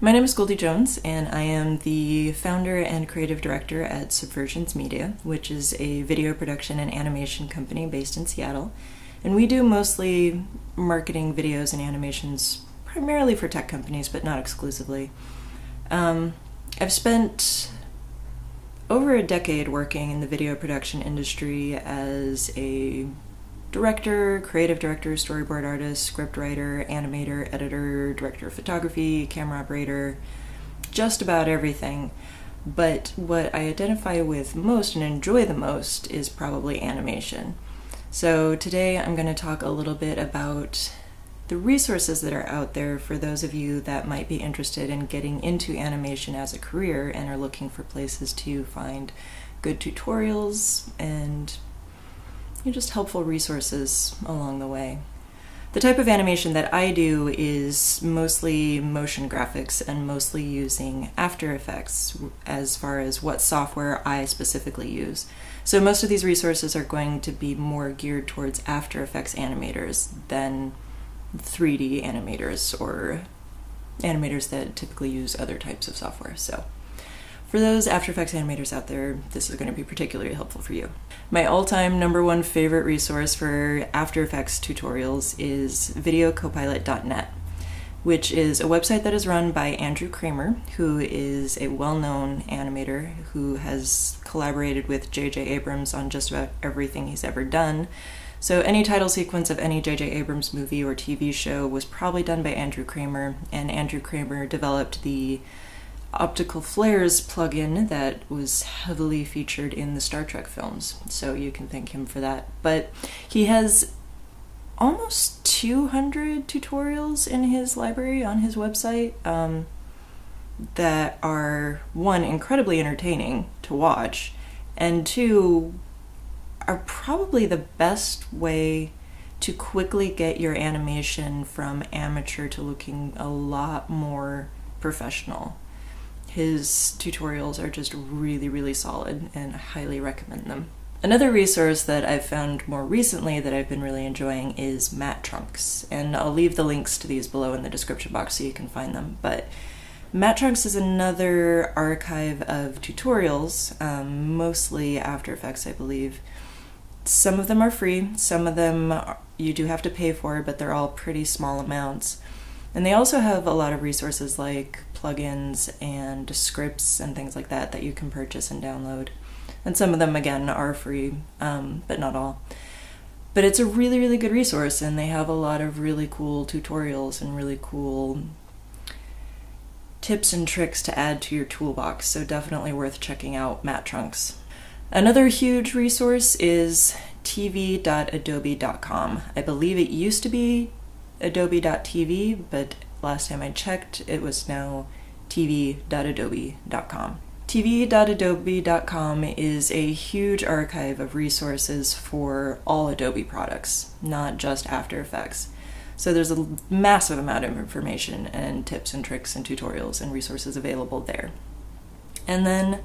My name is Goldie Jones, and I am the founder and creative director at Subversionz Media, which is a video production and animation company based in Seattle. And we do mostly marketing videos and animations, primarily for tech companies, but not exclusively. I've spent over a decade working in the video production industry as a director, creative director, storyboard artist, script writer, animator, editor, director of photography, camera operator, just about everything. But what I identify with most and enjoy the most is probably animation. So today I'm going to talk a little bit about the resources that are out there for those of you that might be interested in getting into animation as a career and are looking for places to find good tutorials and just helpful resources along the way. The type of animation that I do is mostly motion graphics and mostly using After Effects as far as what software I specifically use. So most of these resources are going to be more geared towards After Effects animators than 3D animators or animators that typically use other types of software. So for those After Effects animators out there, this is going to be particularly helpful for you. My all-time #1 favorite resource for After Effects tutorials is videocopilot.net, which is a website that is run by Andrew Kramer, who is a well-known animator who has collaborated with J.J. Abrams on just about everything he's ever done. So any title sequence of any J.J. Abrams movie or TV show was probably done by Andrew Kramer, and Andrew Kramer developed the optical flares plugin that was heavily featured in the Star Trek films, so you can thank him for that. But he has almost 200 tutorials in his library on his website that are, one, incredibly entertaining to watch, and two, are probably the best way to quickly get your animation from amateur to looking a lot more professional. His tutorials are just really, really solid, and I highly recommend them. Another resource that I've found more recently that I've been really enjoying is Mat Trunks, and I'll leave the links to these below in the description box so you can find them. But Mat Trunks is another archive of tutorials, mostly After Effects, I believe. Some of them are free, some of them you do have to pay for, but they're all pretty small amounts. And they also have a lot of resources like plugins and scripts and things like that that you can purchase and download. And some of them, again, are free, but not all. But it's a really, really good resource, and they have a lot of really cool tutorials and really cool tips and tricks to add to your toolbox, so definitely worth checking out Mat Trunks. Another huge resource is tv.adobe.com. I believe it used to be adobe.tv, but last time I checked, it was now tv.adobe.com. tv.adobe.com is a huge archive of resources for all Adobe products, not just After Effects. So there's a massive amount of information and tips and tricks and tutorials and resources available there. And then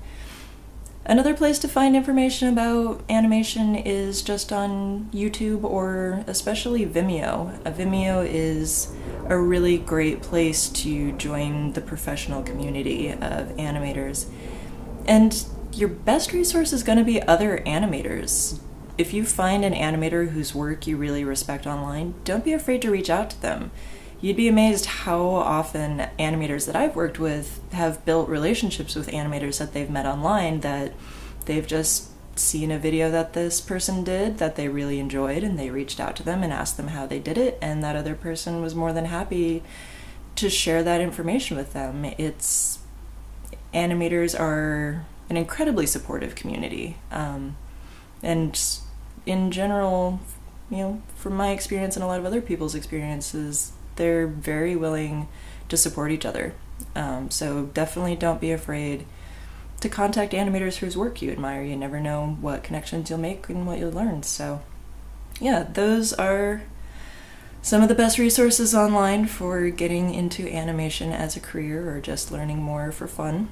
another place to find information about animation is just on YouTube, or especially Vimeo. Vimeo is a really great place to join the professional community of animators. And your best resource is going to be other animators. If you find an animator whose work you really respect online, don't be afraid to reach out to them. You'd be amazed how often animators that I've worked with have built relationships with animators that they've met online, that they've just seen a video that this person did that they really enjoyed, and they reached out to them and asked them how they did it, and that other person was more than happy to share that information with them. Animators are an incredibly supportive community, and in general, from my experience and a lot of other people's experiences, they're very willing to support each other. So definitely don't be afraid to contact animators whose work you admire. You never know what connections you'll make and what you'll learn. So yeah, those are some of the best resources online for getting into animation as a career or just learning more for fun.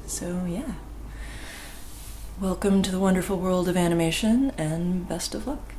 So yeah, welcome to the wonderful world of animation, and best of luck.